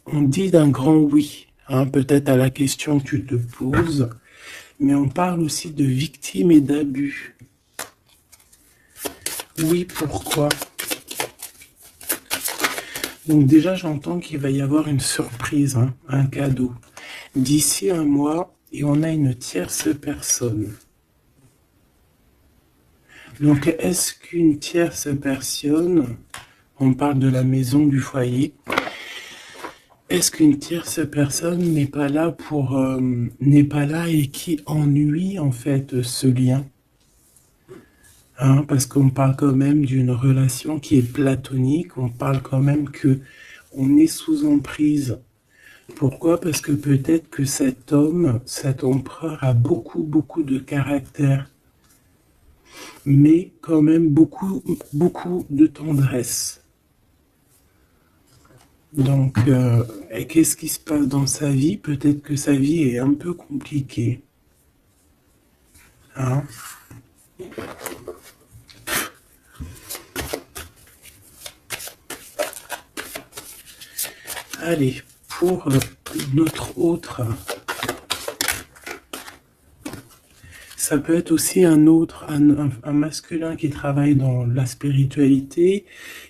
On dit d'un grand oui, hein, peut-être à la question que tu te poses, mais on parle aussi de victimes et d'abus. Oui, pourquoi? Donc déjà, j'entends qu'il va y avoir une surprise, hein, un cadeau. D'ici un mois, et on a une tierce personne. Donc, est-ce qu'une tierce personne, on parle de la maison, du foyer, est-ce qu'une tierce personne n'est pas là n'est pas là et qui ennuie en fait ce lien, hein, parce qu'on parle quand même d'une relation qui est platonique, on parle quand même que on est sous emprise. Pourquoi? Parce que peut-être que cet homme, cet empereur a beaucoup de caractère, mais quand même beaucoup de tendresse. Donc, et qu'est-ce qui se passe dans sa vie? Peut-être que sa vie est un peu compliquée. Hein? Allez, pour notre autre, ça peut être aussi un masculin qui travaille dans la spiritualité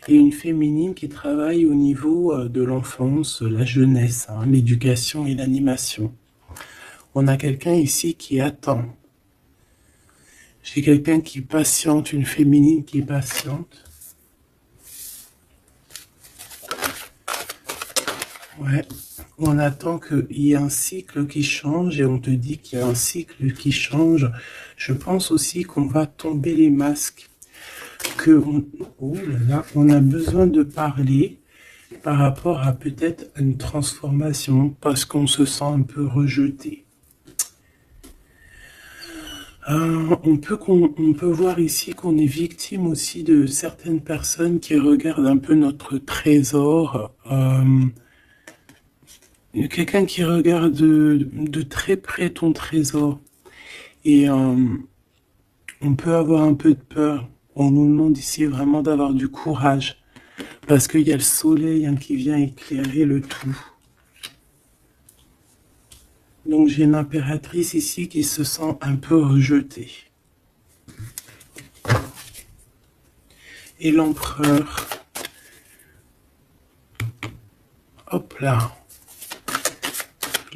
et une féminine qui travaille au niveau de l'enfance, la jeunesse, hein, l'éducation et l'animation. On a quelqu'un ici qui attend. J'ai quelqu'un qui patiente, une féminine qui patiente. Ouais, on attend qu'il y ait un cycle qui change et on te dit qu'il y a un cycle qui change. Je pense aussi qu'on va tomber les masques, oh là là, on a besoin de parler par rapport à peut-être une transformation parce qu'on se sent un peu rejeté. On peut voir ici qu'on est victime aussi de certaines personnes qui regardent un peu notre trésor. Quelqu'un qui regarde de très près ton trésor. Et on peut avoir un peu de peur. On nous demande ici vraiment d'avoir du courage. Parce qu'il y a le soleil, hein, qui vient éclairer le tout. Donc j'ai une impératrice ici qui se sent un peu rejetée. Et l'empereur. Hop là.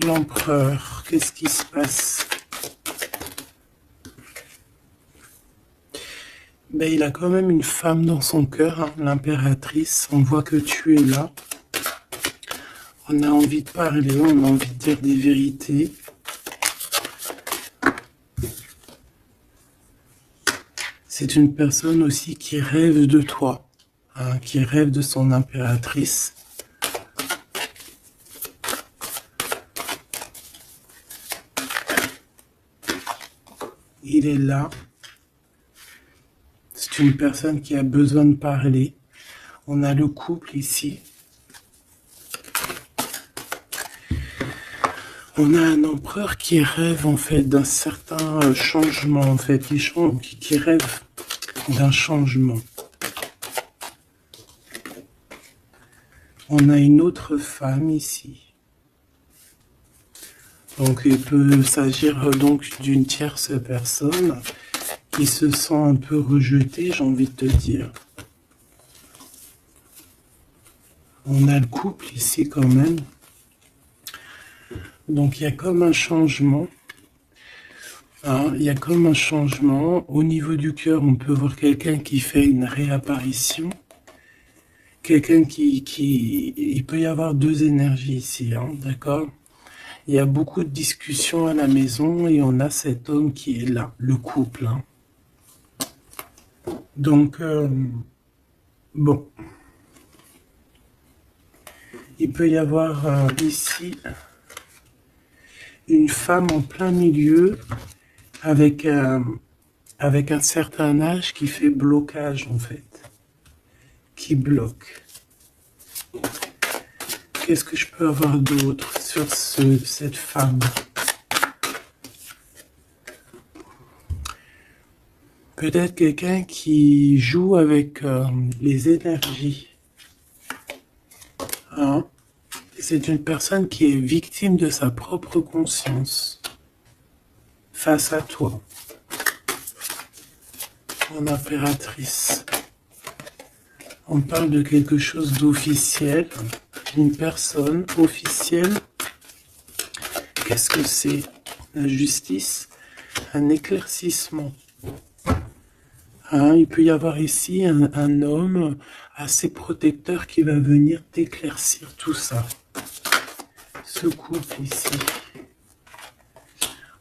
L'empereur, qu'est-ce qui se passe? Ben, il a quand même une femme dans son cœur, hein, l'impératrice. On voit que tu es là. On a envie de parler, on a envie de dire des vérités. C'est une personne aussi qui rêve de toi, hein, qui rêve de son impératrice. Il est là. C'est une personne qui a besoin de parler. On a le couple ici. On a un empereur qui rêve en fait d'un certain changement, en fait, qui rêve d'un changement. On a une autre femme ici. Donc il peut s'agir donc d'une tierce personne qui se sent un peu rejetée, j'ai envie de te dire. On a le couple ici quand même. Donc il y a comme un changement. Hein, il y a comme un changement. Au niveau du cœur, on peut voir quelqu'un qui fait une réapparition. Quelqu'un il peut y avoir deux énergies ici, hein, d'accord? Il y a beaucoup de discussions à la maison et on a cet homme qui est là, le couple. Hein. Donc, bon. Il peut y avoir ici une femme en plein milieu avec un certain âge qui fait blocage en fait, qui bloque. Qu'est-ce que je peux avoir d'autre sur cette femme? Peut-être quelqu'un qui joue avec les énergies. Hein? C'est une personne qui est victime de sa propre conscience face à toi. En impératrice. On parle de quelque chose d'officiel, d'une personne officielle. Qu'est-ce que c'est? La justice, un éclaircissement. Hein, il peut y avoir ici un homme assez protecteur qui va venir t'éclaircir tout ça. Ce couple ici.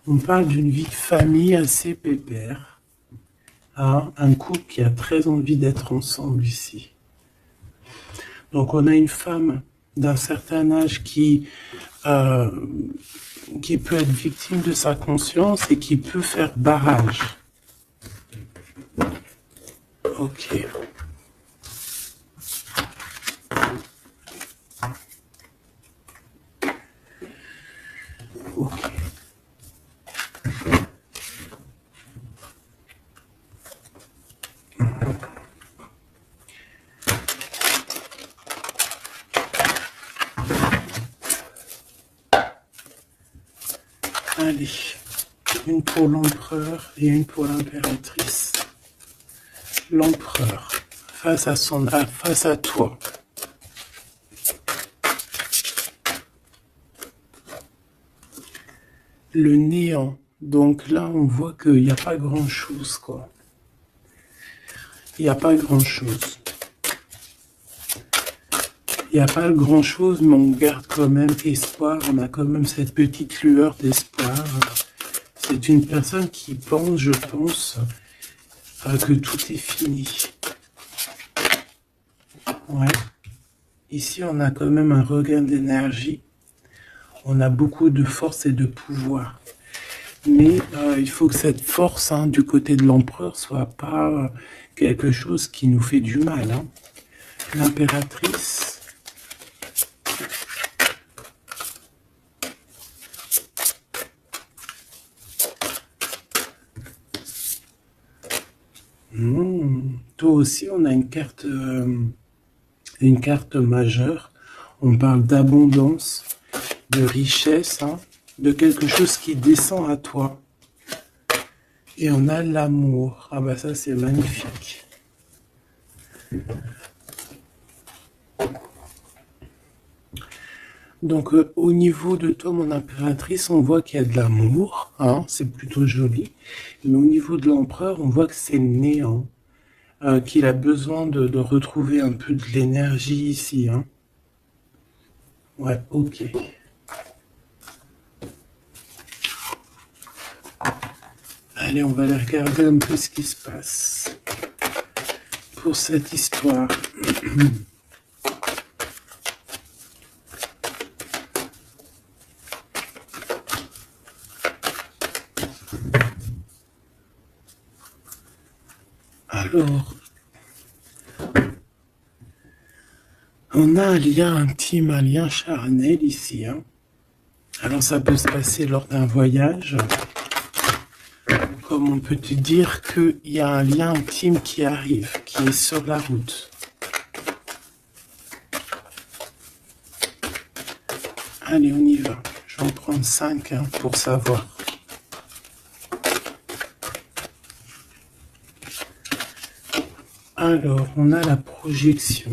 On parle d'une vie de famille assez pépère. Hein, un couple qui a très envie d'être ensemble ici. Donc on a une femme d'un certain âge qui peut être victime de sa conscience et qui peut faire barrage. Ok. Ok. Allez, une pour l'empereur et une pour l'impératrice. L'empereur, face à toi. Le néant. Donc là, on voit qu'il n'y a pas grand-chose, quoi. Il n'y a pas grand-chose. Il n'y a pas grand-chose, mais on garde quand même espoir. On a quand même cette petite lueur d'espoir. C'est une personne qui pense, je pense, que tout est fini. Ouais. Ici, on a quand même un regain d'énergie. On a beaucoup de force et de pouvoir. Mais il faut que cette force du côté de l'empereur soit pas quelque chose qui nous fait du mal. Hein. L'impératrice. Toi aussi, on a une carte majeure. On parle d'abondance, de richesse, de quelque chose qui descend à toi. Et on a l'amour. Ah bah ça, c'est magnifique. Donc, au niveau de toi, mon impératrice, on voit qu'il y a de l'amour. C'est plutôt joli. Mais au niveau de l'empereur, on voit que c'est néant. Qu'il a besoin de retrouver un peu de l'énergie ici. Ouais, ok. Allez, on va aller regarder un peu ce qui se passe pour cette histoire. Alors, on a un lien intime, un lien charnel ici. Alors, ça peut se passer lors d'un voyage. Comme on peut te dire qu'il y a un lien intime qui arrive, qui est sur la route. Allez, on y va. Je vais en prendre 5 pour savoir. Alors, on a la projection.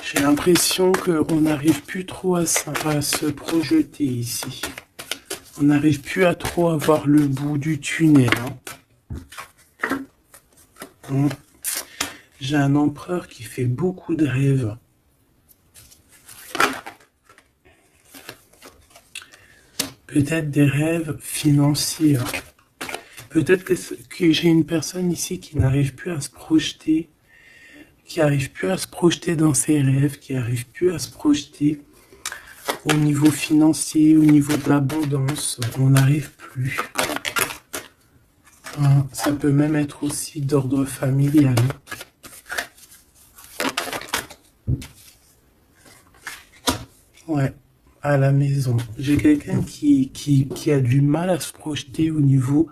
J'ai l'impression qu'on n'arrive plus trop à se projeter ici. On n'arrive plus à trop avoir le bout du tunnel. J'ai un empereur qui fait beaucoup de rêves. Peut-être des rêves financiers. Peut-être que j'ai une personne ici qui n'arrive plus à se projeter, qui n'arrive plus à se projeter dans ses rêves, qui n'arrive plus à se projeter au niveau financier, au niveau de l'abondance. On n'arrive plus. Ça peut même être aussi d'ordre familial. Ouais, à la maison. J'ai quelqu'un qui a du mal à se projeter au niveau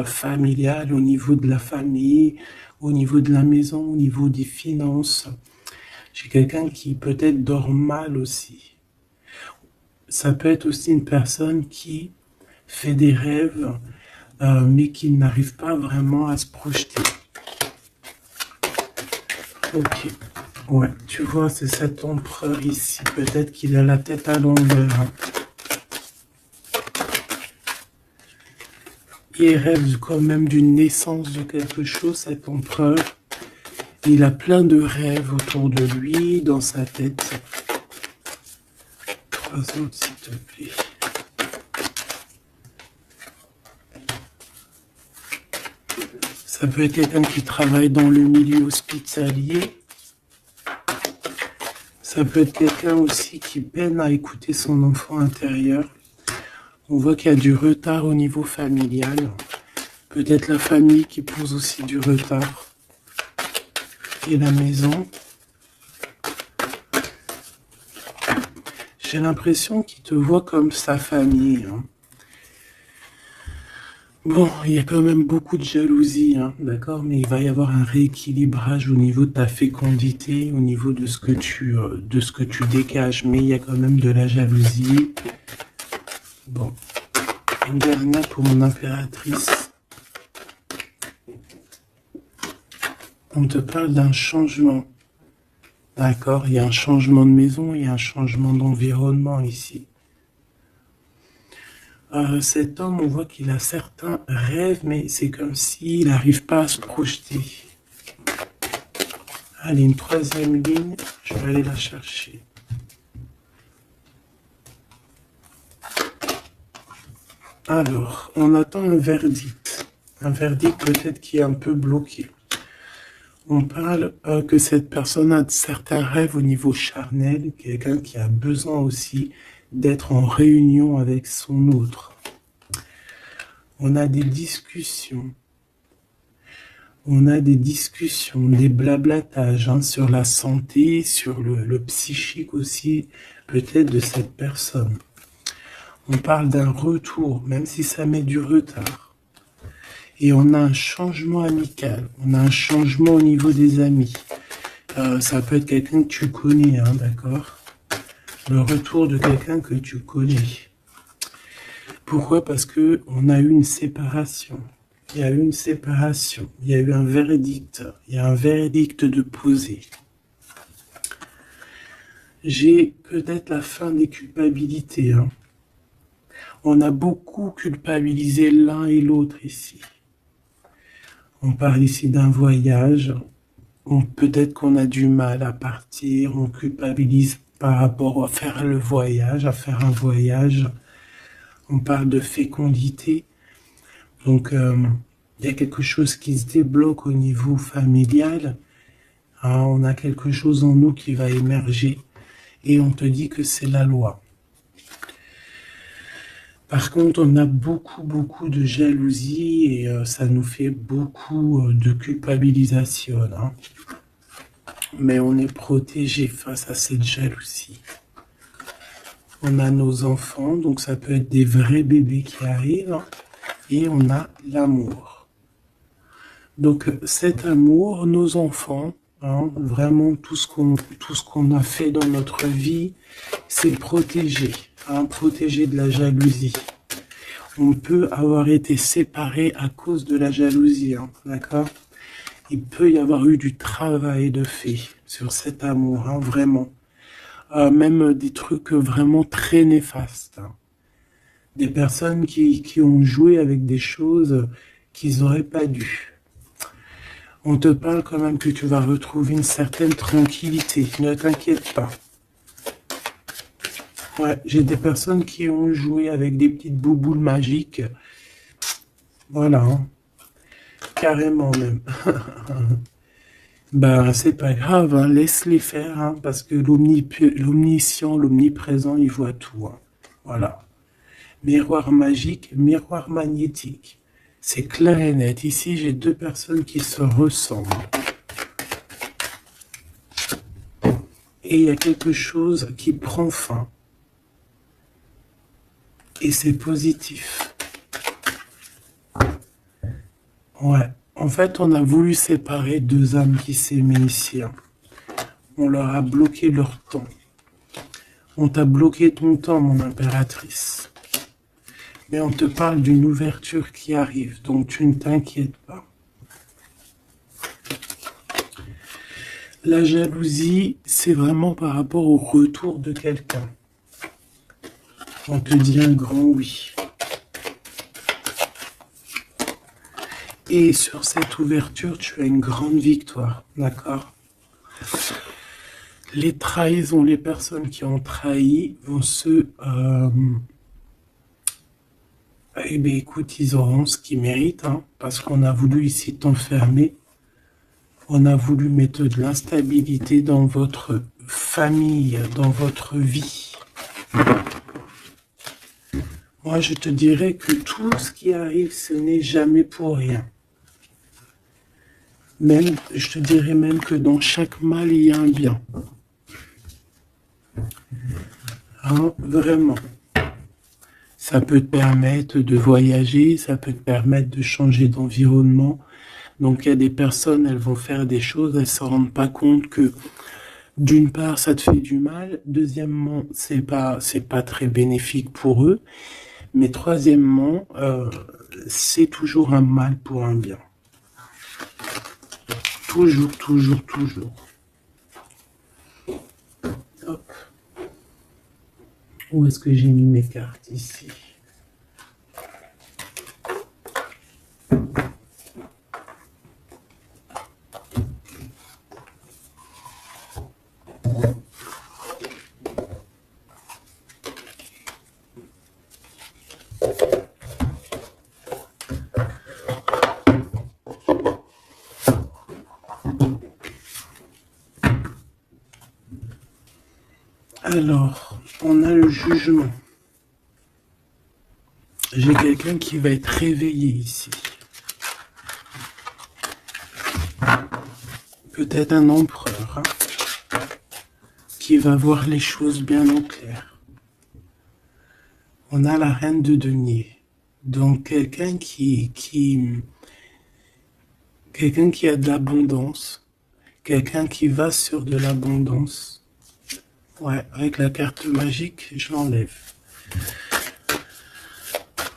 familial, au niveau de la famille, au niveau de la maison, au niveau des finances. J'ai quelqu'un qui peut-être dort mal aussi. Ça peut être aussi une personne qui fait des rêves, mais qui n'arrive pas vraiment à se projeter. Ok. Ouais, tu vois, c'est cet empereur ici. Peut-être qu'il a la tête à l'envers, hein. Il rêve quand même d'une naissance de quelque chose, cet empereur. Il a plein de rêves autour de lui, dans sa tête. 3 autres, s'il te plaît. Ça peut être quelqu'un qui travaille dans le milieu hospitalier. Ça peut être quelqu'un aussi qui peine à écouter son enfant intérieur. On voit qu'il y a du retard au niveau familial. Peut-être la famille qui pose aussi du retard. Et la maison. J'ai l'impression qu'il te voit comme sa famille, hein. Bon, il y a quand même beaucoup de jalousie, hein, d'accord, mais il va y avoir un rééquilibrage au niveau de ta fécondité, au niveau de ce que tu dégages, mais il y a quand même de la jalousie. Bon, une dernière pour mon impératrice. On te parle d'un changement, d'accord, il y a un changement de maison, il y a un changement d'environnement ici. Cet homme, on voit qu'il a certains rêves, mais c'est comme s'il n'arrive pas à se projeter. Allez, une 3e ligne, je vais aller la chercher. Alors, on attend un verdict. Un verdict peut-être qui est un peu bloqué. On parle que cette personne a certains rêves au niveau charnel, quelqu'un qui a besoin aussi d'être en réunion avec son autre. On a des discussions. On a des discussions, des blablatages, hein, sur la santé, sur le psychique aussi, peut-être de cette personne. On parle d'un retour, même si ça met du retard. Et on a un changement amical, on a un changement au niveau des amis. Ça peut être quelqu'un que tu connais, hein, d'accord? Le retour de quelqu'un que tu connais. Pourquoi? Parce que on a eu une séparation. Il y a eu une séparation. Il y a eu un verdict. Il y a un verdict de poser. J'ai peut-être la fin des culpabilités, hein. On a beaucoup culpabilisé l'un et l'autre ici. On parle ici d'un voyage. Peut-être qu'on a du mal à partir. On culpabilise par rapport à faire le voyage, à faire un voyage. On parle de fécondité. Donc, il y a quelque chose qui se débloque au niveau familial. Hein, on a quelque chose en nous qui va émerger. Et on te dit que c'est la loi. Par contre, on a beaucoup de jalousie et ça nous fait beaucoup de culpabilisation, hein. Mais on est protégé face à cette jalousie. On a nos enfants, donc ça peut être des vrais bébés qui arrivent, hein, et on a l'amour. Donc cet amour, nos enfants, hein, vraiment tout ce qu'on a fait dans notre vie, c'est protégé, hein, protégé de la jalousie. On peut avoir été séparés à cause de la jalousie, hein, d'accord? Il peut y avoir eu du travail de fait sur cet amour, hein, vraiment. Même des trucs vraiment très néfastes, hein. Des personnes qui ont joué avec des choses qu'ils n'auraient pas dû. On te parle quand même que tu vas retrouver une certaine tranquillité, ne t'inquiète pas. Ouais, j'ai des personnes qui ont joué avec des petites bouboules magiques. Voilà, hein. Carrément même. Ben, c'est pas grave, hein, laisse-les faire, hein, parce que l'omniscient, l'omniprésent, il voit tout, hein. Voilà. Miroir magique, miroir magnétique. C'est clair et net. Ici, j'ai 2 personnes qui se ressemblent. Et il y a quelque chose qui prend fin. Et c'est positif. Ouais. En fait, on a voulu séparer 2 âmes qui s'aimaient ici, hein. On leur a bloqué leur temps. On t'a bloqué ton temps, mon impératrice. Mais on te parle d'une ouverture qui arrive, donc tu ne t'inquiètes pas. La jalousie, c'est vraiment par rapport au retour de quelqu'un. On te dit un grand oui. Et sur cette ouverture, tu as une grande victoire, d'accord? Les trahisons, les personnes qui ont trahi vont se... eh bien, écoute, ils auront ce qu'ils méritent, hein, parce qu'on a voulu ici t'enfermer. On a voulu mettre de l'instabilité dans votre famille, dans votre vie. Moi, je te dirais que tout ce qui arrive, ce n'est jamais pour rien. Même, je te dirais même que dans chaque mal, il y a un bien. Hein, vraiment. Ça peut te permettre de voyager, ça peut te permettre de changer d'environnement. Donc, il y a des personnes, elles vont faire des choses, elles ne se rendent pas compte que, d'une part, ça te fait du mal. Deuxièmement, c'est pas très bénéfique pour eux. Mais troisièmement, c'est toujours un mal pour un bien. Toujours, toujours, toujours. Hop. Où est-ce que j'ai mis mes cartes ici? Alors, on a le jugement. J'ai quelqu'un qui va être réveillé ici. Peut-être un empereur, hein, qui va voir les choses bien au clair. On a la reine de denier. Donc, quelqu'un qui a de l'abondance. Quelqu'un qui va sur de l'abondance. Ouais, avec la carte magique, je l'enlève.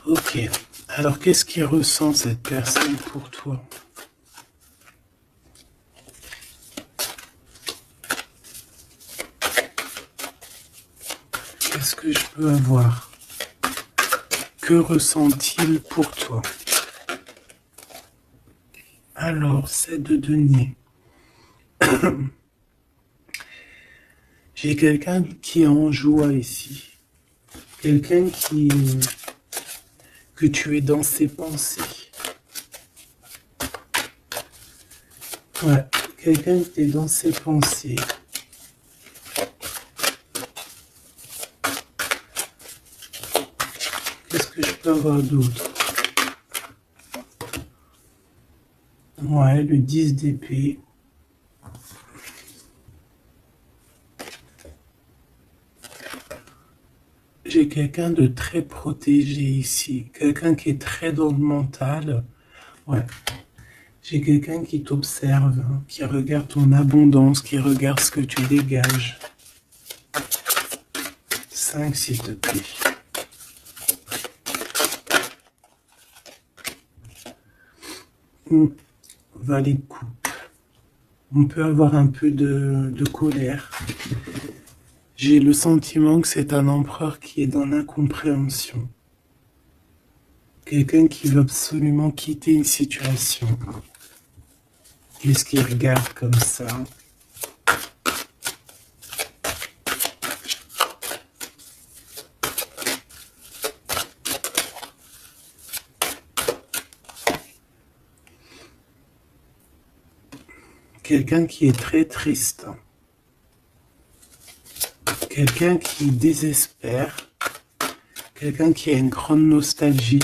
Ok. Alors, qu'est-ce qu'il ressent cette personne pour toi? Qu'est-ce que je peux avoir? Que ressent-il pour toi? Alors, c'est de denier. J'ai quelqu'un qui est en joie ici. Quelqu'un que tu es dans ses pensées. Ouais, quelqu'un qui est dans ses pensées. Qu'est-ce que je peux avoir d'autre? Ouais, le 10 d'épée. J'ai quelqu'un de très protégé ici, quelqu'un qui est très dans le mental. Ouais. J'ai quelqu'un qui t'observe, hein, qui regarde ton abondance, qui regarde ce que tu dégages. 5, s'il te plaît. Valet de coupe. On peut avoir un peu de colère. J'ai le sentiment que c'est un empereur qui est dans l'incompréhension. Quelqu'un qui veut absolument quitter une situation. Qu'est-ce qu'il regarde comme ça? Quelqu'un qui est très triste. Quelqu'un qui désespère. Quelqu'un qui a une grande nostalgie.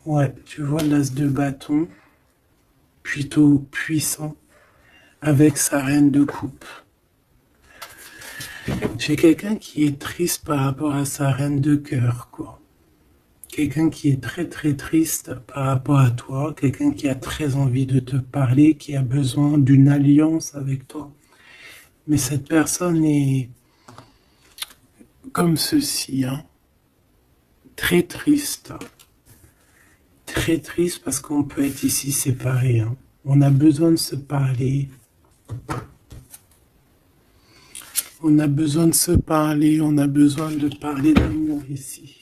Ouais, tu vois l'as de bâton, plutôt puissant, avec sa reine de coupe. J'ai quelqu'un qui est triste par rapport à sa reine de cœur, quoi. quelqu'un qui est très très triste par rapport à toi, quelqu'un qui a très envie de te parler, qui a besoin d'une alliance avec toi. Mais cette personne est comme ceci, hein, très triste parce qu'on peut être ici séparés. Hein. On a besoin de se parler. On a besoin de se parler, on a besoin de parler d'amour ici.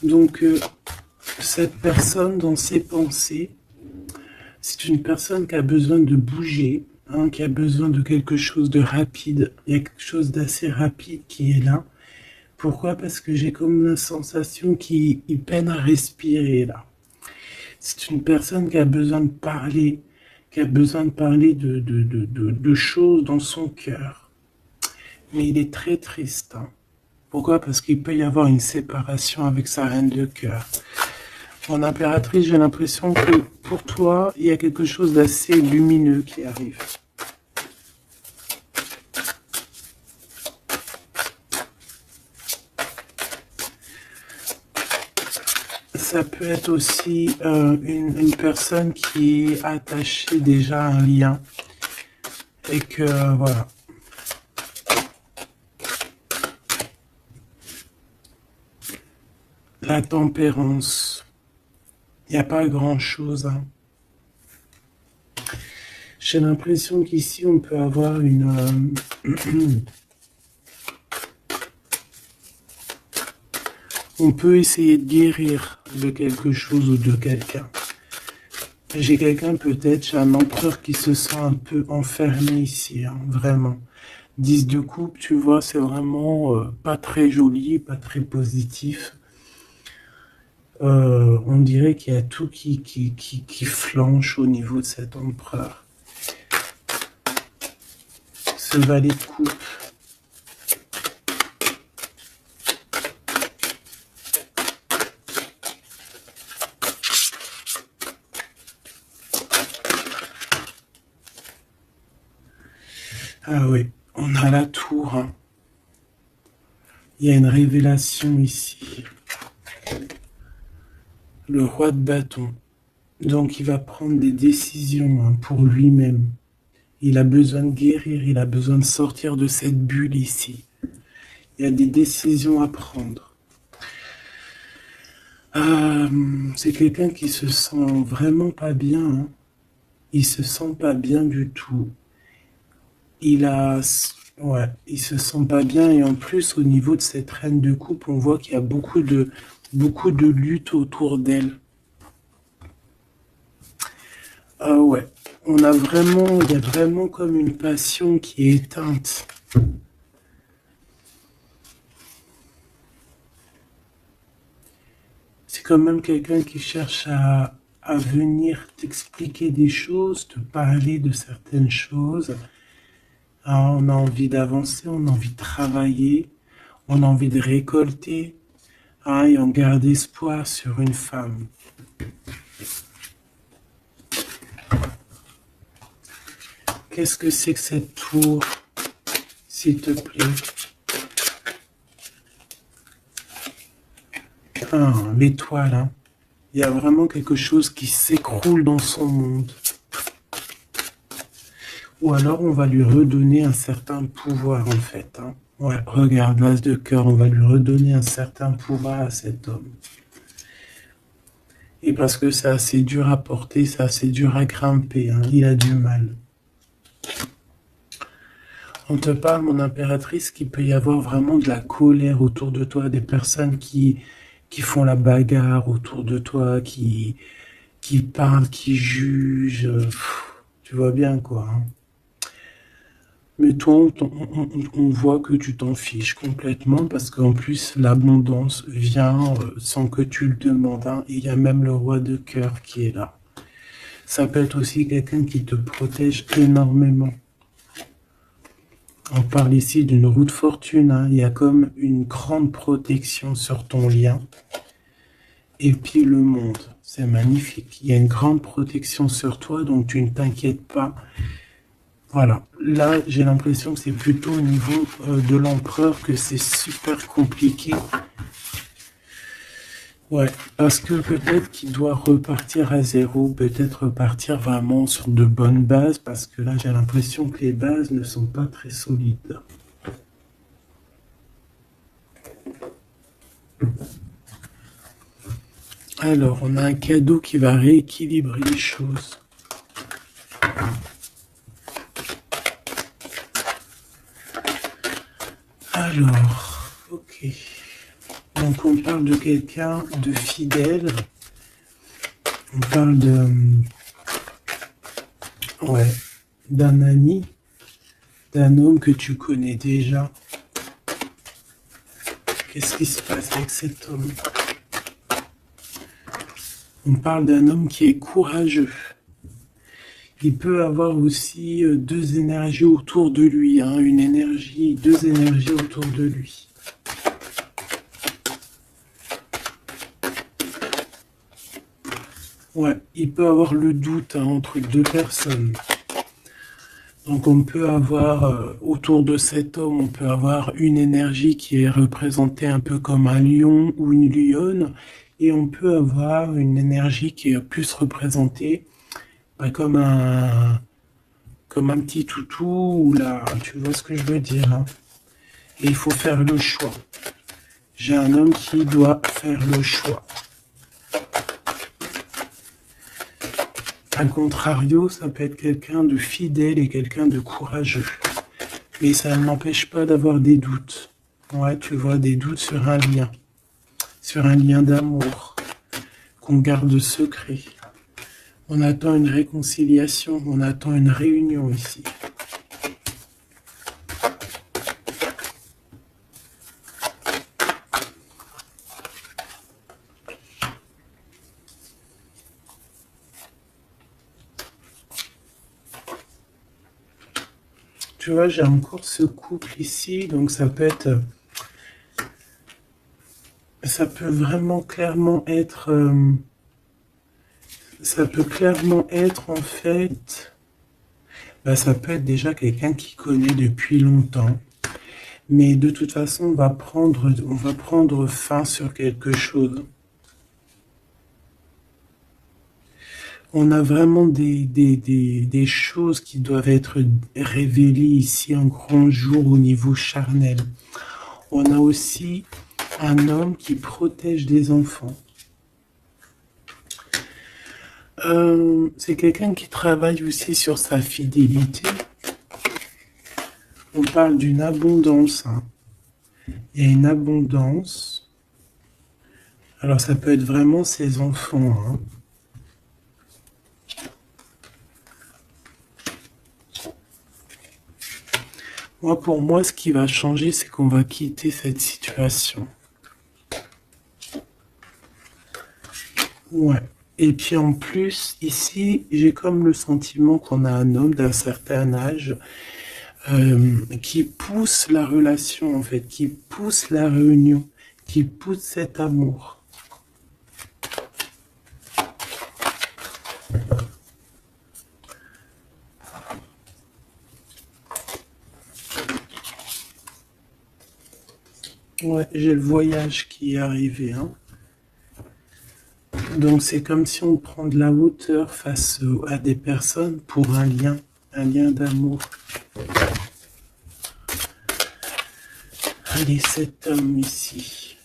Donc, cette personne, dans ses pensées, c'est une personne qui a besoin de bouger, hein, qui a besoin de quelque chose de rapide. Il y a quelque chose d'assez rapide qui est là. Pourquoi? Parce que j'ai comme la sensation qu'il peine à respirer là. C'est une personne qui a besoin de parler, qui a besoin de parler de choses dans son cœur. Mais il est très triste. Hein. Pourquoi? Parce qu'il peut y avoir une séparation avec sa reine de cœur. Mon impératrice, j'ai l'impression que pour toi, il y a quelque chose d'assez lumineux qui arrive. Ça peut être aussi une personne qui est attachée déjà à un lien et que voilà. La tempérance, il n'y a pas grand-chose. Hein. J'ai l'impression qu'ici on peut avoir une on peut essayer de guérir de quelque chose ou de quelqu'un. J'ai quelqu'un peut-être, j'ai un empereur qui se sent un peu enfermé ici, hein, vraiment. 10 de coupe, tu vois, c'est vraiment pas très joli, pas très positif. On dirait qu'il y a tout qui flanche au niveau de cet empereur. Ce valet de coupe. Ah oui, on a la tour. Hein. Il y a une révélation ici. Le roi de bâton. Donc il va prendre des décisions hein, pour lui-même. Il a besoin de guérir, il a besoin de sortir de cette bulle ici. Il y a des décisions à prendre. C'est quelqu'un qui se sent vraiment pas bien. Hein. Il se sent pas bien du tout. Ouais, il se sent pas bien et en plus au niveau de cette reine de coupe, on voit qu'il y a beaucoup de lutte autour d'elle. Ah ouais, il y a vraiment comme une passion qui est éteinte. C'est quand même quelqu'un qui cherche à venir t'expliquer des choses, te parler de certaines choses. Ah, on a envie d'avancer, on a envie de travailler, on a envie de récolter, ah, et on garde espoir sur une femme. Qu'est-ce que c'est que cette tour, s'il te plaît? Ah, l'étoile, hein. Il y a vraiment quelque chose qui s'écroule dans son monde. Ou alors on va lui redonner un certain pouvoir en fait. Hein. Ouais, regarde, l'as de cœur, on va lui redonner un certain pouvoir à cet homme. Et parce que c'est assez dur à porter, c'est assez dur à grimper, hein. Il a du mal. On te parle, mon impératrice, qu'il peut y avoir vraiment de la colère autour de toi, des personnes qui font la bagarre autour de toi, qui parlent, qui jugent. Tu vois bien quoi. Hein. Mais toi, on voit que tu t'en fiches complètement parce qu'en plus, l'abondance vient sans que tu le demandes. Hein. Il y a même le roi de cœur qui est là. Ça peut être aussi quelqu'un qui te protège énormément. On parle ici d'une roue de fortune. Hein. Il y a comme une grande protection sur ton lien. Et puis le monde, c'est magnifique. Il y a une grande protection sur toi, donc tu ne t'inquiètes pas. Voilà. là, j'ai l'impression que c'est plutôt au niveau de l'empereur que c'est super compliqué. Ouais, parce que peut-être qu'il doit repartir à zéro, peut-être repartir vraiment sur de bonnes bases, parce que là, j'ai l'impression que les bases ne sont pas très solides. Alors, on a un cadeau qui va rééquilibrer les choses. Alors, ok. Donc, on parle de quelqu'un de fidèle. On parle ouais, d'un ami, d'un homme que tu connais déjà. Qu'est-ce qui se passe avec cet homme? On parle d'un homme qui est courageux. Il peut avoir aussi deux énergies autour de lui, hein, deux énergies autour de lui. Ouais, il peut avoir le doute hein, entre deux personnes. Donc on peut avoir, autour de cet homme, on peut avoir une énergie qui est représentée un peu comme un lion ou une lionne, et on peut avoir une énergie qui est plus représentée bah, comme un petit toutou, ou là, tu vois ce que je veux dire. Hein. Et il faut faire le choix. J'ai un homme qui doit faire le choix. A contrario, ça peut être quelqu'un de fidèle et quelqu'un de courageux. Mais ça ne m'empêche pas d'avoir des doutes. Ouais, tu vois, des doutes sur un lien d'amour qu'on garde secret. On attend une réconciliation, on attend une réunion ici. Tu vois, j'ai encore ce couple ici, donc ça peut être, ça peut vraiment clairement être, ça peut clairement être en fait, bah, ça peut être déjà quelqu'un qui connaît depuis longtemps, mais de toute façon, on va prendre fin sur quelque chose. On a vraiment des choses qui doivent être révélées ici un grand jour au niveau charnel. On a aussi un homme qui protège des enfants. C'est quelqu'un qui travaille aussi sur sa fidélité. On parle d'une abondance. Hein. Il y a une abondance. Alors ça peut être vraiment ses enfants. Hein. Moi, pour moi, ce qui va changer, c'est qu'on va quitter cette situation. Ouais. Et puis en plus, ici, j'ai comme le sentiment qu'on a un homme d'un certain âge qui pousse la relation, en fait, qui pousse la réunion, qui pousse cet amour. Ouais, j'ai le voyage qui est arrivé. Hein. Donc c'est comme si on prend de la hauteur face à des personnes pour un lien d'amour. Allez, cet homme ici.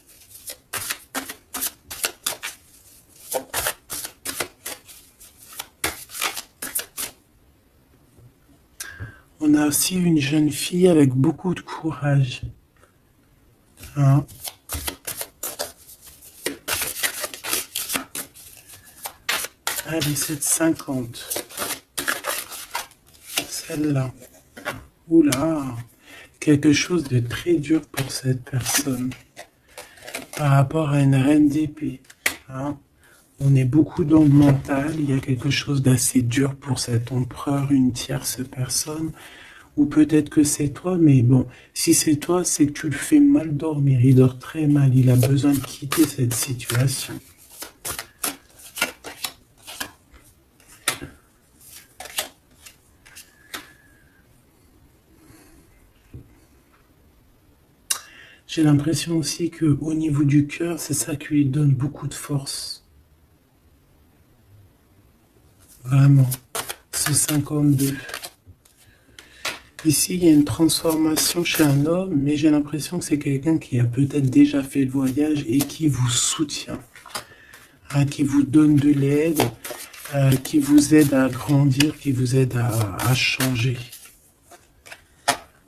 On a aussi une jeune fille avec beaucoup de courage. Hein. Allez, cette 50. Celle-là. Oula. Quelque chose de très dur pour cette personne. Par rapport à une reine d'épée. Hein. On est beaucoup dans le mental. Il y a quelque chose d'assez dur pour cet empereur, une tierce personne. Ou peut-être que c'est toi, mais bon, si c'est toi, c'est que tu le fais mal dormir. Il dort très mal. Il a besoin de quitter cette situation. J'ai l'impression aussi que au niveau du cœur, c'est ça qui lui donne beaucoup de force. Vraiment. Ce 52. Ici, il y a une transformation chez un homme, mais j'ai l'impression que c'est quelqu'un qui a peut-être déjà fait le voyage et qui vous soutient, hein, qui vous donne de l'aide, qui vous aide à grandir, qui vous aide à changer.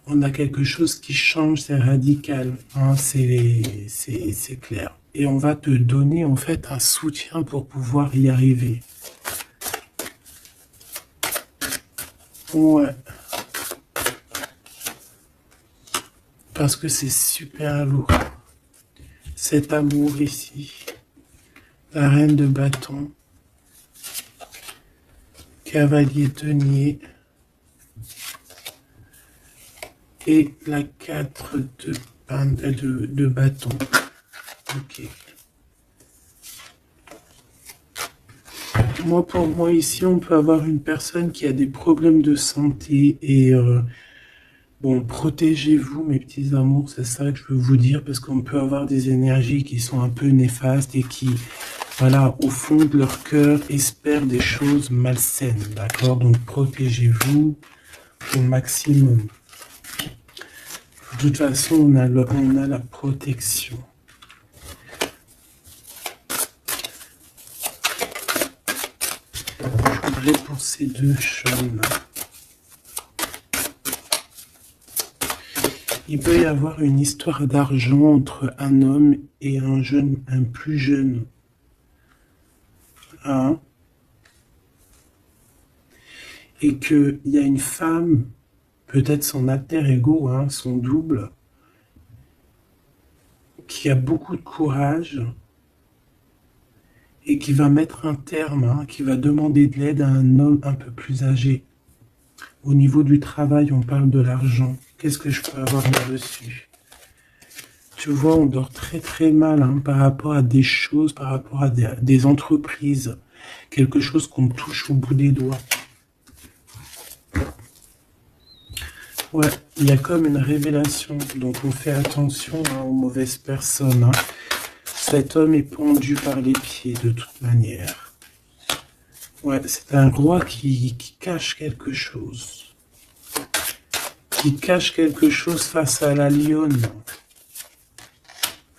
On a quelque chose qui change, c'est radical, hein, c'est clair. Et on va te donner en fait un soutien pour pouvoir y arriver. Ouais. Parce que c'est super lourd. Cet amour ici. La reine de bâton. Cavalier denier. Et la 4 de bâton. Ok. Moi, pour moi, ici, on peut avoir une personne qui a des problèmes de santé et bon, protégez-vous, mes petits amours, c'est ça que je veux vous dire, parce qu'on peut avoir des énergies qui sont un peu néfastes et qui, voilà, au fond de leur cœur, espèrent des choses malsaines, d'accord? Donc, protégez-vous au maximum. De toute façon, on a la protection. Je voudrais pour ces deux choses-là. Il peut y avoir une histoire d'argent entre un homme et un plus jeune. Hein? Et qu'il y a une femme, peut-être son alter ego, hein, son double, qui a beaucoup de courage et qui va mettre un terme, hein, qui va demander de l'aide à un homme un peu plus âgé. Au niveau du travail, on parle de l'argent. Qu'est-ce que je peux avoir là-dessus? Tu vois, on dort très très mal, hein, par rapport à des choses, par rapport à des entreprises. Quelque chose qu'on touche au bout des doigts. Ouais, il y a comme une révélation, donc on fait attention, hein, aux mauvaises personnes. Hein. Cet homme est pendu par les pieds de toute manière. Ouais, c'est un roi qui cache quelque chose. Qui cache quelque chose face à la lionne.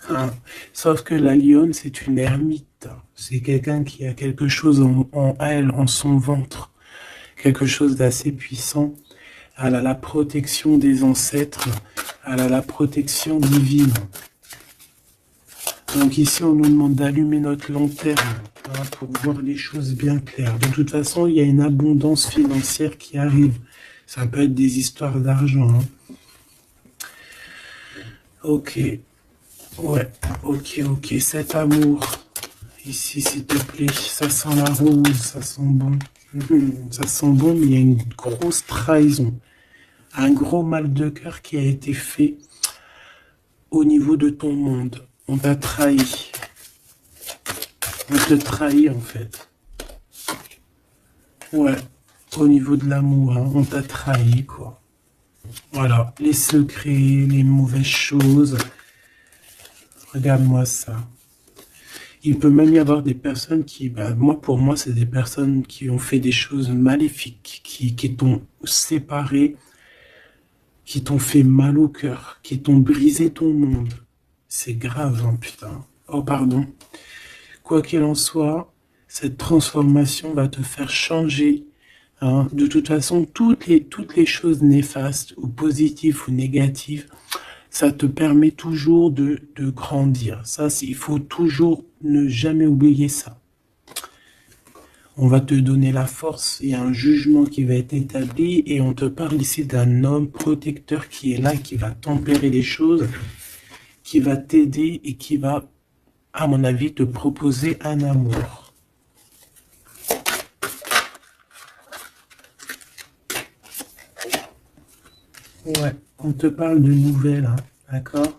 Hein. Sauf que la lionne, c'est une ermite. C'est quelqu'un qui a quelque chose en elle, en son ventre. Quelque chose d'assez puissant. Elle a la protection des ancêtres. Elle a la protection divine. Donc ici, on nous demande d'allumer notre lanterne, hein, pour voir les choses bien claires. De toute façon, il y a une abondance financière qui arrive. Ça peut être des histoires d'argent. Hein. Ok. Ouais. Ok. Cet amour. Ici, s'il te plaît. Ça sent la rose. Ça sent bon. Ça sent bon, mais il y a une grosse trahison. Un gros mal de cœur qui a été fait au niveau de ton monde. On t'a trahi. On te trahit, en fait. Ouais. Au niveau de l'amour, hein, on t'a trahi, quoi. Voilà. Les secrets, les mauvaises choses. Regarde-moi ça. Il peut même y avoir des personnes qui, pour moi, c'est des personnes qui ont fait des choses maléfiques, qui t'ont séparé, qui t'ont fait mal au cœur, qui t'ont brisé ton monde. C'est grave, hein, putain. Oh, pardon. Quoi qu'il en soit, cette transformation va te faire changer. Hein. De toute façon, toutes les choses néfastes, ou positives ou négatives, ça te permet toujours de grandir. Ça, il faut toujours ne jamais oublier ça. On va te donner la force, il y a un jugement qui va être établi et on te parle ici d'un homme protecteur qui est là, qui va tempérer les choses, qui va t'aider et qui va, à mon avis, te proposer un amour. Ouais, on te parle de nouvelles, hein, d'accord?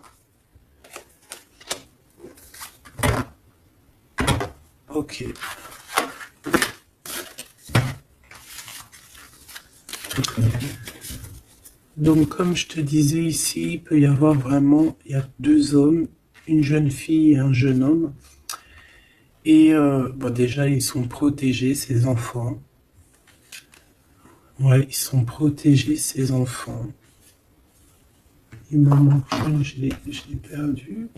Ok. Donc, comme je te disais ici, il peut y avoir vraiment, il y a deux hommes, une jeune fille et un jeune homme. Et bon, déjà, ils sont protégés, ces enfants. Ouais, ils sont protégés, ces enfants. Il m'en manque une, je l'ai perdu.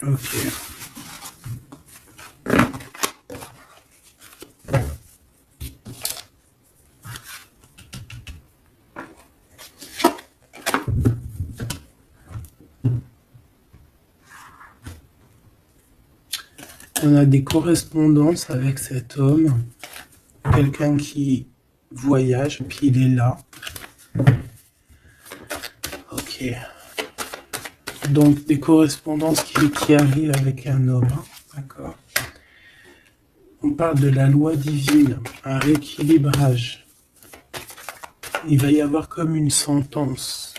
Ok. On a des correspondances avec cet homme, quelqu'un qui voyage, puis il est là. Ok. Donc des correspondances qui arrivent avec un homme, hein. D'accord. On parle de la loi divine, un rééquilibrage. Il va y avoir comme une sentence.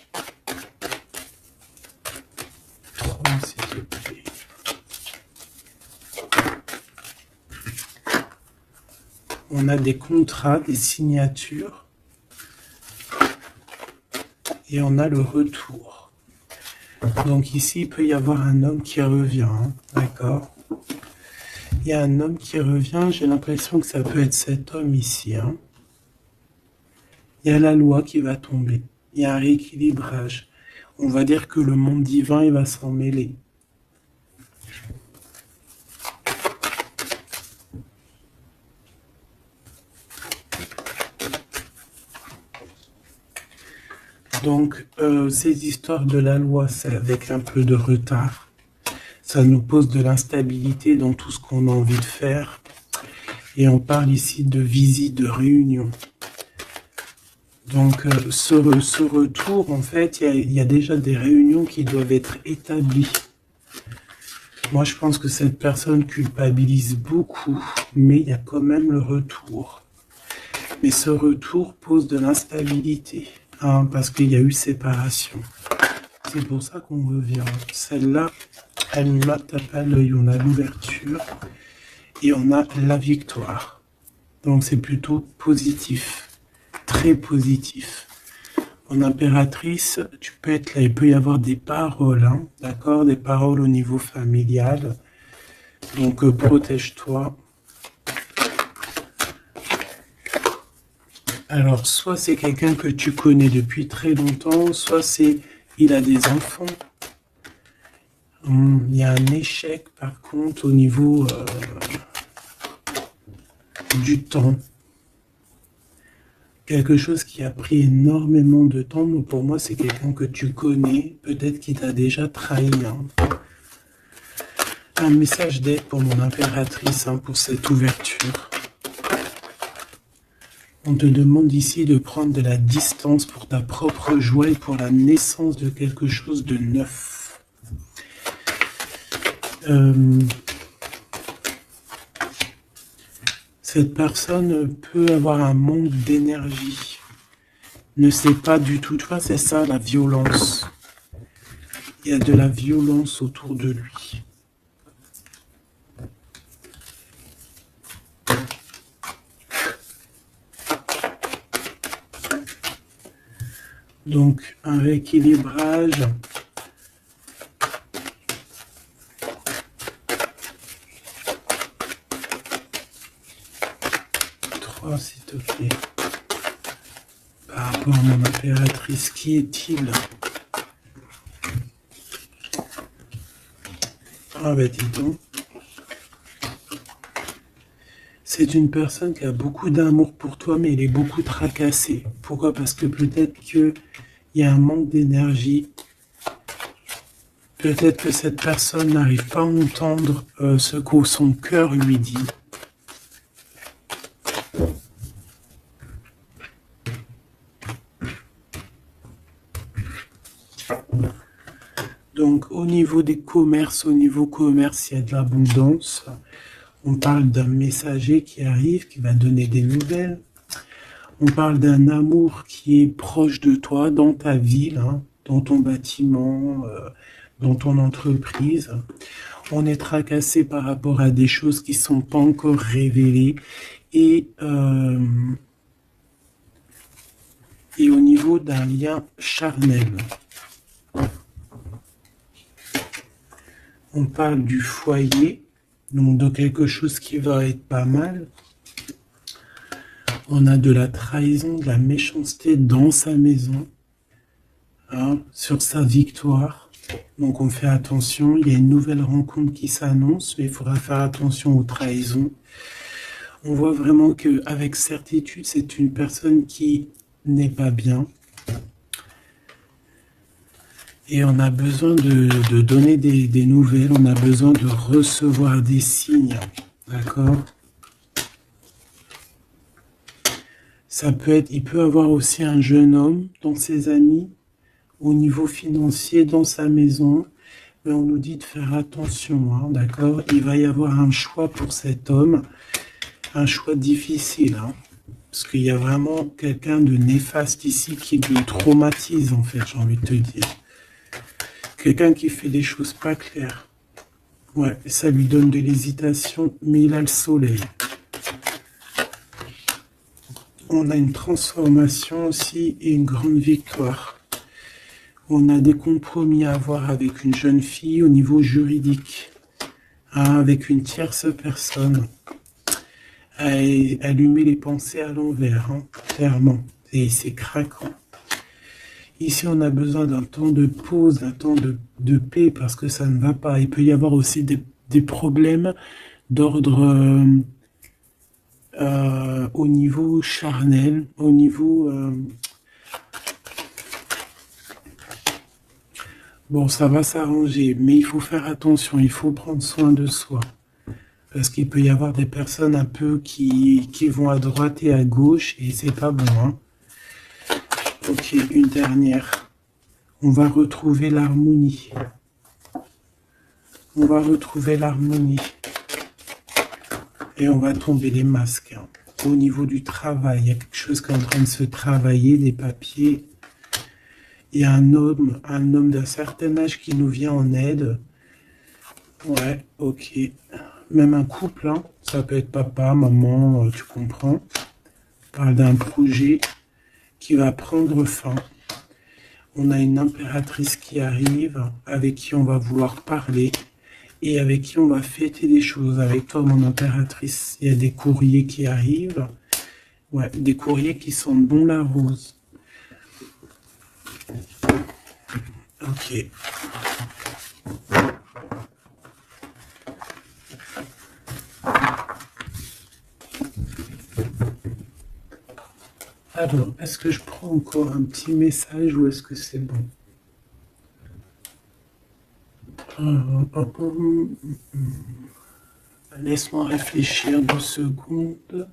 3, s'il te plaît. On a des contrats, des signatures, et on a le retour. Donc ici, il peut y avoir un homme qui revient, hein, d'accord? Il y a un homme qui revient, j'ai l'impression que ça peut être cet homme ici, hein. Il y a la loi qui va tomber, il y a un rééquilibrage. On va dire que le monde divin, il va s'en mêler. Donc, ces histoires de la loi, c'est avec un peu de retard. Ça nous pose de l'instabilité dans tout ce qu'on a envie de faire. Et on parle ici de visite, de réunion. Donc, ce retour, en fait, il y a déjà des réunions qui doivent être établies. Moi, je pense que cette personne culpabilise beaucoup, mais il y a quand même le retour. Mais ce retour pose de l'instabilité, hein, parce qu'il y a eu séparation. C'est pour ça qu'on revient. Celle-là, elle m'a tapé à l'œil. On a l'ouverture et on a la victoire. Donc c'est plutôt positif, très positif. En impératrice, tu peux être là, il peut y avoir des paroles, hein, d'accord, des paroles au niveau familial. Donc protège-toi. Alors, soit c'est quelqu'un que tu connais depuis très longtemps, soit c'est il a des enfants. Il y a un échec, par contre, au niveau du temps. Quelque chose qui a pris énormément de temps. Donc pour moi, c'est quelqu'un que tu connais, peut-être qui t'a déjà trahi, hein. Un message d'aide pour mon impératrice, hein, pour cette ouverture. On te demande ici de prendre de la distance pour ta propre joie et pour la naissance de quelque chose de neuf. Cette personne peut avoir un manque d'énergie, ne sait pas du tout, tu vois, c'est ça la violence. Il y a de la violence autour de lui. Donc, un rééquilibrage. Trois, s'il te plaît. Par rapport à mon impératrice, qui est-il? Ah ben dis donc. C'est une personne qui a beaucoup d'amour pour toi, mais elle est beaucoup tracassée. Pourquoi? Parce que peut-être qu'il y a un manque d'énergie. Peut-être que cette personne n'arrive pas à entendre ce que son cœur lui dit. Donc au niveau des commerces, au niveau commerce, il y a de l'abondance. On parle d'un messager qui arrive, qui va donner des nouvelles. On parle d'un amour qui est proche de toi, dans ta ville, hein, dans ton bâtiment, dans ton entreprise. On est tracassé par rapport à des choses qui sont pas encore révélées et au niveau d'un lien charnel. On parle du foyer, donc de quelque chose qui va être pas mal. On a de la trahison, de la méchanceté dans sa maison, hein, sur sa victoire. Donc on fait attention, il y a une nouvelle rencontre qui s'annonce, mais il faudra faire attention aux trahisons. On voit vraiment qu'avec certitude, c'est une personne qui n'est pas bien. Et on a besoin de donner des nouvelles, on a besoin de recevoir des signes, d'accord? Ça peut être, il peut avoir aussi un jeune homme dans ses amis, au niveau financier, dans sa maison, mais on nous dit de faire attention, hein, d'accord? Il va y avoir un choix pour cet homme, un choix difficile, hein, parce qu'il y a vraiment quelqu'un de néfaste ici qui le traumatise, en fait, j'ai envie de te dire. Quelqu'un qui fait des choses pas claires. Ouais, ça lui donne de l'hésitation, mais il a le soleil. On a une transformation aussi et une grande victoire. On a des compromis à avoir avec une jeune fille au niveau juridique, hein, avec une tierce personne. Allumer les pensées à l'envers, hein, clairement. Et c'est craquant. Ici, on a besoin d'un temps de pause, d'un temps de paix, parce que ça ne va pas. Il peut y avoir aussi des problèmes d'ordre au niveau charnel, au niveau... Bon, ça va s'arranger, mais il faut faire attention, il faut prendre soin de soi. Parce qu'il peut y avoir des personnes un peu qui vont à droite et à gauche, et c'est pas bon, hein. Ok, une dernière. On va retrouver l'harmonie. On va retrouver l'harmonie. Et on va tomber les masques, hein. Au niveau du travail, il y a quelque chose qui est en train de se travailler, des papiers. Il y a un homme d'un certain âge qui nous vient en aide. Ouais, ok. Même un couple, hein. Ça peut être papa, maman, tu comprends. On parle d'un projet qui va prendre fin. On a une impératrice qui arrive, avec qui on va vouloir parler et avec qui on va fêter des choses. Avec toi, mon impératrice, il y a des courriers qui arrivent. Ouais, des courriers qui sentent bon la rose. Ok. Alors, est-ce que je prends encore un petit message ou est-ce que c'est bon? Laisse-moi réfléchir 2 secondes.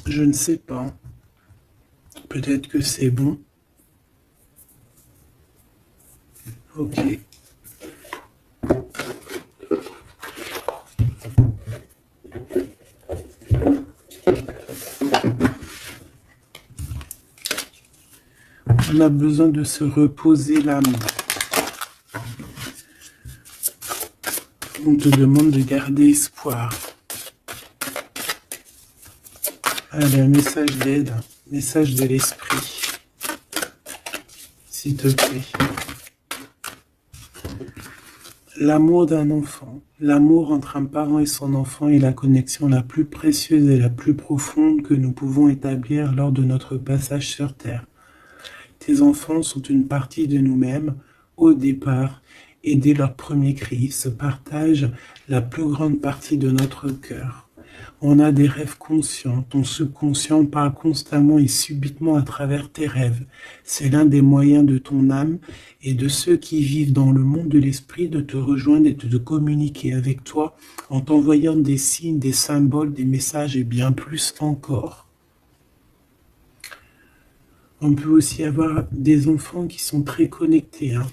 Je ne sais pas. Peut-être que c'est bon. Ok. On a besoin de se reposer l'âme. On te demande de garder espoir. Allez, un message d'aide, message de l'esprit. S'il te plaît. L'amour d'un enfant, l'amour entre un parent et son enfant est la connexion la plus précieuse et la plus profonde que nous pouvons établir lors de notre passage sur Terre. Tes enfants sont une partie de nous-mêmes au départ et dès leur premier cri se partagent la plus grande partie de notre cœur. On a des rêves conscients, ton subconscient parle constamment et subitement à travers tes rêves. C'est l'un des moyens de ton âme et de ceux qui vivent dans le monde de l'esprit de te rejoindre et de communiquer avec toi en t'envoyant des signes, des symboles, des messages et bien plus encore. On peut aussi avoir des enfants qui sont très connectés, hein.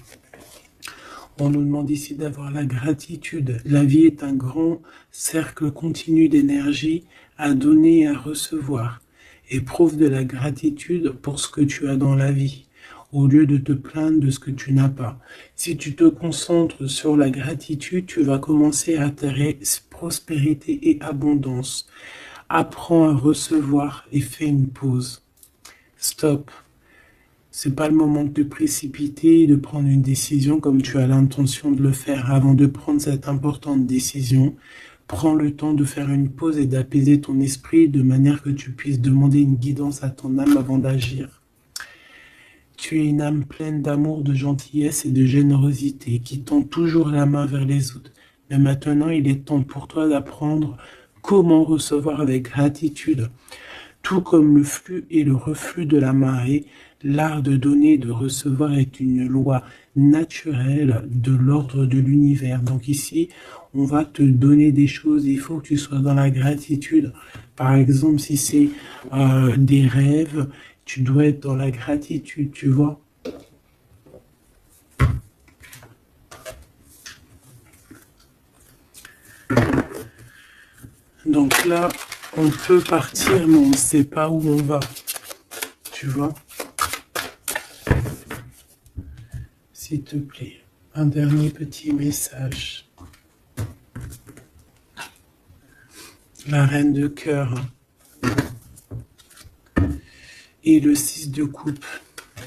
On nous demande ici d'avoir la gratitude. La vie est un grand cercle continu d'énergie à donner et à recevoir. Éprouve de la gratitude pour ce que tu as dans la vie. au lieu de te plaindre de ce que tu n'as pas. Si tu te concentres sur la gratitude, tu vas commencer à attirer prospérité et abondance. Apprends à recevoir et fais une pause. Stop. C'est pas le moment de te précipiter et de prendre une décision comme tu as l'intention de le faire. Avant de prendre cette importante décision, prends le temps de faire une pause et d'apaiser ton esprit de manière que tu puisses demander une guidance à ton âme avant d'agir. Tu es une âme pleine d'amour, de gentillesse et de générosité qui tend toujours la main vers les autres. Mais maintenant, il est temps pour toi d'apprendre comment recevoir avec gratitude. Tout comme le flux et le reflux de la marée, l'art de donner et de recevoir est une loi naturelle de l'ordre de l'univers. Donc ici, on va te donner des choses, il faut que tu sois dans la gratitude. Par exemple, si c'est des rêves, tu dois être dans la gratitude, tu vois. Donc là, on peut partir, mais on ne sait pas où on va. Tu vois? S'il te plaît, un dernier petit message. La reine de cœur et le 6 de coupe.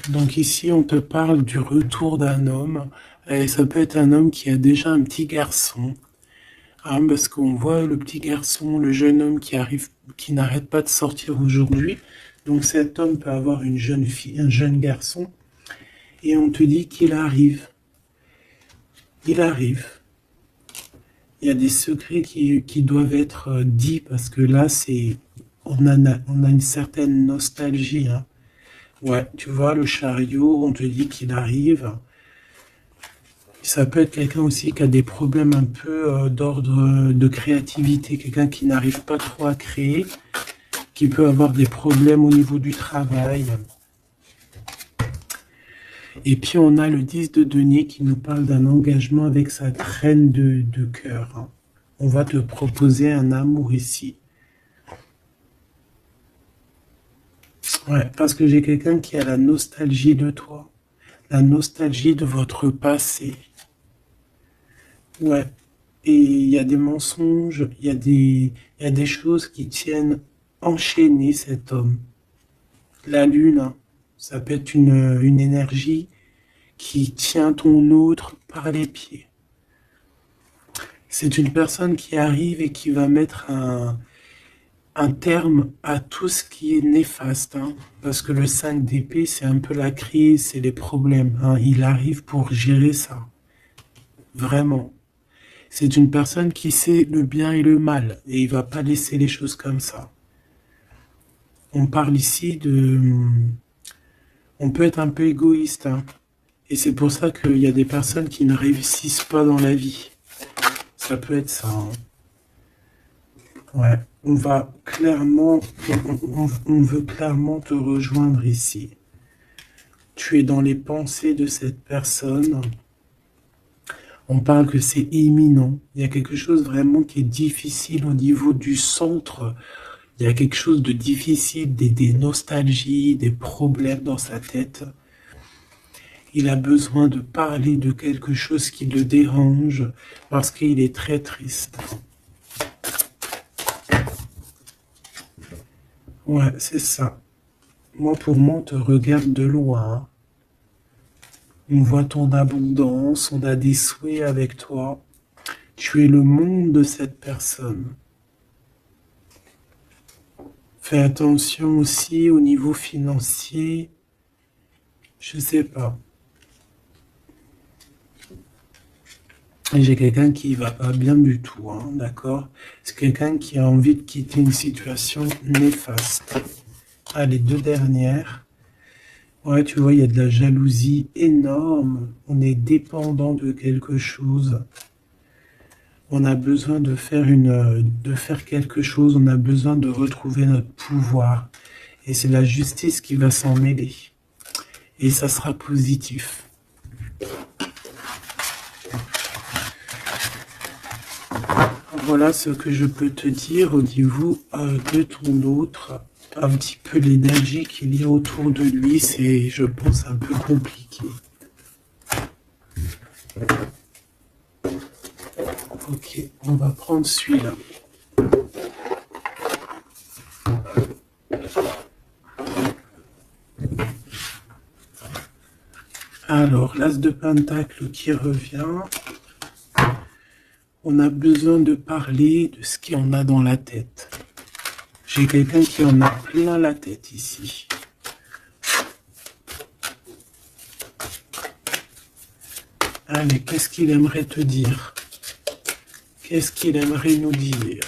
Donc ici, on te parle du retour d'un homme. Et ça peut être un homme qui a déjà un petit garçon. Hein, parce qu'on voit le petit garçon, le jeune homme qui arrive, qui n'arrête pas de sortir aujourd'hui. Donc cet homme peut avoir une jeune fille, un jeune garçon. Et on te dit qu'il arrive. Il arrive. Il y a des secrets qui doivent être dits parce que là, on a une certaine nostalgie. Hein. Ouais, tu vois, le chariot, on te dit qu'il arrive. Ça peut être quelqu'un aussi qui a des problèmes un peu d'ordre de créativité, quelqu'un qui n'arrive pas trop à créer, qui peut avoir des problèmes au niveau du travail. Et puis on a le 10 de denier qui nous parle d'un engagement avec sa reine de cœur. Hein. On va te proposer un amour ici. Ouais, parce que j'ai quelqu'un qui a la nostalgie de toi, la nostalgie de votre passé. Ouais. Et il y a des mensonges, il y a des choses qui tiennent enchaîner cet homme. La lune, hein, ça peut être une énergie qui tient ton autre par les pieds. C'est une personne qui arrive et qui va mettre un terme à tout ce qui est néfaste. Hein, parce que le 5 d'épée, c'est un peu la crise, c'est les problèmes. Hein, il arrive pour gérer ça. Vraiment. C'est une personne qui sait le bien et le mal. Et il va pas laisser les choses comme ça. On parle ici de... On peut être un peu égoïste. Hein, et c'est pour ça qu'il y a des personnes qui ne réussissent pas dans la vie. Ça peut être ça. Hein. Ouais, on va clairement, on veut clairement te rejoindre ici. Tu es dans les pensées de cette personne. On parle que c'est imminent. Il y a quelque chose vraiment qui est difficile au niveau du centre. Il y a quelque chose de difficile, des nostalgies, des problèmes dans sa tête. Il a besoin de parler de quelque chose qui le dérange parce qu'il est très triste. Ouais, c'est ça. Moi, pour moi, on te regarde de loin. On voit ton abondance, on a des souhaits avec toi. Tu es le monde de cette personne. Fais attention aussi au niveau financier. Je sais pas. Et j'ai quelqu'un qui va pas bien du tout, hein, d'accord? C'est quelqu'un qui a envie de quitter une situation néfaste. Ah, les deux dernières. Ouais, tu vois, il y a de la jalousie énorme. On est dépendant de quelque chose. On a besoin de faire quelque chose. On a besoin de retrouver notre pouvoir. Et c'est la justice qui va s'en mêler. Et ça sera positif. Voilà ce que je peux te dire au niveau de ton autre. Un petit peu l'énergie qu'il y a autour de lui, c'est, je pense, un peu compliqué. Ok, on va prendre celui-là. Alors, l'as de pentacle qui revient. On a besoin de parler de ce qu'il y en a dans la tête. J'ai quelqu'un qui en a plein la tête ici. Allez, qu'est-ce qu'il aimerait te dire? Qu'est-ce qu'il aimerait nous dire?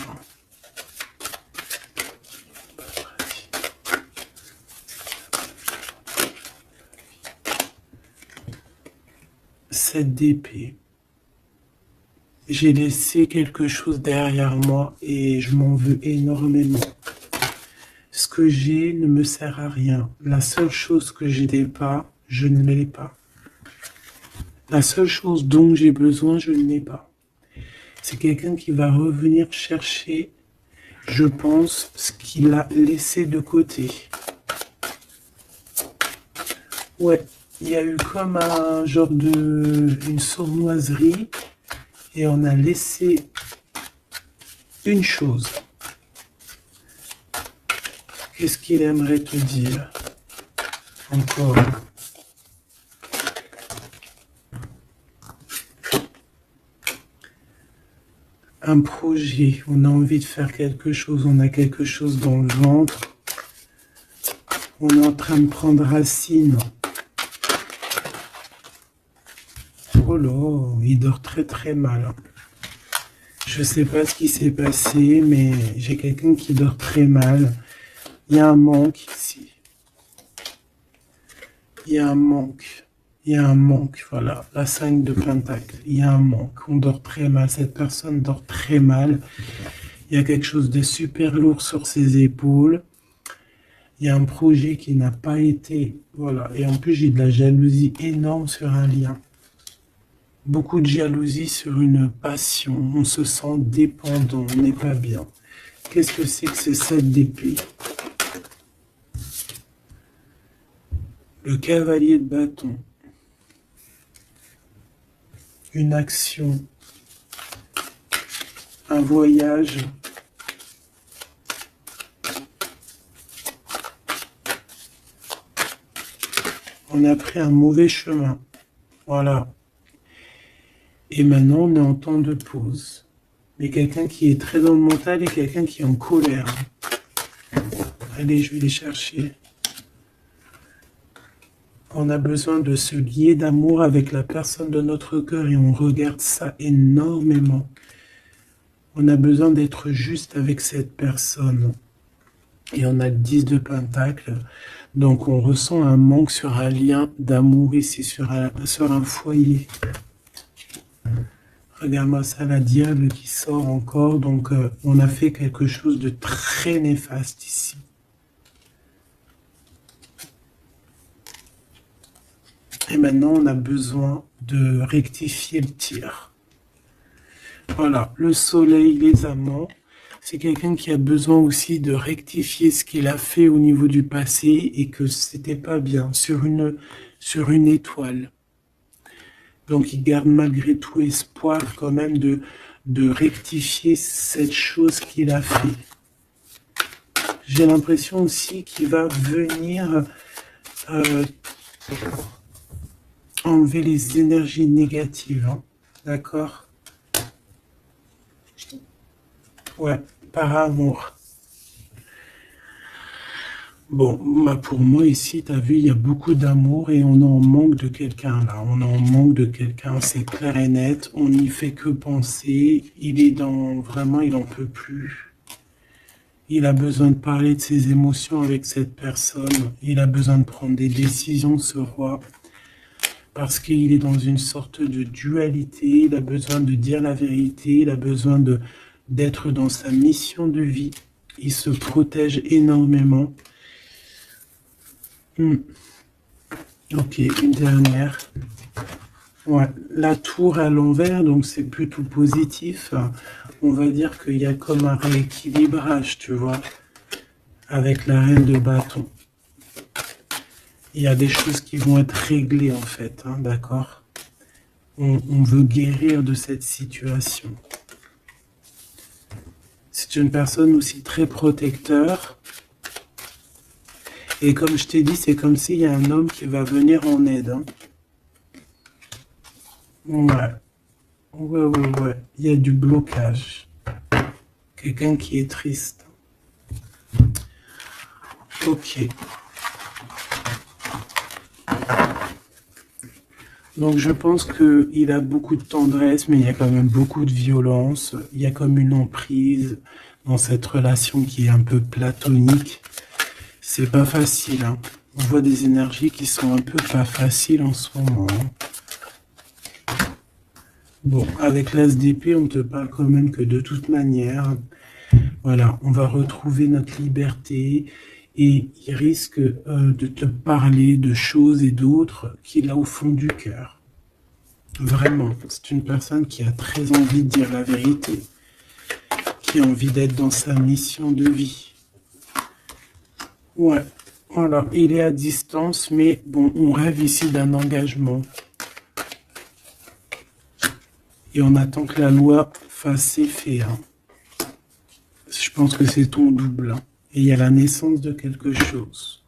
Cette d'épée. J'ai laissé quelque chose derrière moi et je m'en veux énormément. Ce que j'ai ne me sert à rien. La seule chose que je n'ai pas, je ne l'ai pas. La seule chose dont j'ai besoin, je ne l'ai pas. C'est quelqu'un qui va revenir chercher, je pense, ce qu'il a laissé de côté. Ouais, il y a eu comme un genre une sournoiserie et on a laissé une chose. Qu'est-ce qu'il aimerait te dire? Encore. Un projet, on a envie de faire quelque chose, on a quelque chose dans le ventre. On est en train de prendre racine. Oh là, il dort très très mal. Je sais pas ce qui s'est passé, mais j'ai quelqu'un qui dort très mal. Il y a un manque ici. Il y a un manque. Il y a un manque, voilà. La 5 de pentacle. Il y a un manque. On dort très mal. Cette personne dort très mal. Il y a quelque chose de super lourd sur ses épaules. Il y a un projet qui n'a pas été... Voilà. Et en plus, j'ai de la jalousie énorme sur un lien. Beaucoup de jalousie sur une passion. On se sent dépendant. On n'est pas bien. Qu'est-ce que c'est que ce 7 d'épée? Le cavalier de bâton. Une action. Un voyage. On a pris un mauvais chemin. Voilà. Et maintenant, on est en temps de pause. Mais quelqu'un qui est très dans le mental et quelqu'un qui est en colère. Allez, je vais les chercher. On a besoin de se lier d'amour avec la personne de notre cœur et on regarde ça énormément. On a besoin d'être juste avec cette personne. Et on a le 10 de pentacle. Donc on ressent un manque sur un lien d'amour ici, sur un foyer. Regarde-moi ça, la diable qui sort encore. Donc on a fait quelque chose de très néfaste ici. Et maintenant, on a besoin de rectifier le tir. Voilà, le soleil, les amants, c'est quelqu'un qui a besoin aussi de rectifier ce qu'il a fait au niveau du passé et que c'était pas bien sur une étoile. Donc, il garde malgré tout espoir quand même de rectifier cette chose qu'il a fait. J'ai l'impression aussi qu'il va venir enlever les énergies négatives, hein. D'accord? Ouais, par amour. Bon, bah pour moi ici, tu as vu, il y a beaucoup d'amour et on en manque de quelqu'un là. On en manque de quelqu'un, c'est clair et net. On n'y fait que penser. Il est dans... Vraiment, il n'en peut plus. Il a besoin de parler de ses émotions avec cette personne. Il a besoin de prendre des décisions, ce roi. Parce qu'il est dans une sorte de dualité, il a besoin de dire la vérité, il a besoin d'être dans sa mission de vie. Il se protège énormément. Ok, une dernière. Ouais, la tour à l'envers, donc c'est plutôt positif. On va dire qu'il y a comme un rééquilibrage, tu vois, avec la reine de bâton. Il y a des choses qui vont être réglées en fait, hein, d'accord? On veut guérir de cette situation. C'est une personne aussi très protecteur. Et comme je t'ai dit, c'est comme s'il y a un homme qui va venir en aide, hein. Ouais, ouais. Il y a du blocage. Quelqu'un qui est triste. Ok. Donc je pense qu'il a beaucoup de tendresse, mais il y a quand même beaucoup de violence. Il y a comme une emprise dans cette relation qui est un peu platonique. C'est pas facile, hein. On voit des énergies qui sont un peu pas faciles en ce moment, hein. Bon, avec l'As d'épée, on te parle quand même que de toute manière, voilà, on va retrouver notre liberté et il risque de te parler de choses et d'autres qu'il a au fond du cœur. Vraiment, c'est une personne qui a très envie de dire la vérité, qui a envie d'être dans sa mission de vie. Ouais, voilà, il est à distance, mais bon, on rêve ici d'un engagement. Et on attend que la loi fasse ses faits, hein. Je pense que c'est ton double, hein. Et il y a la naissance de quelque chose.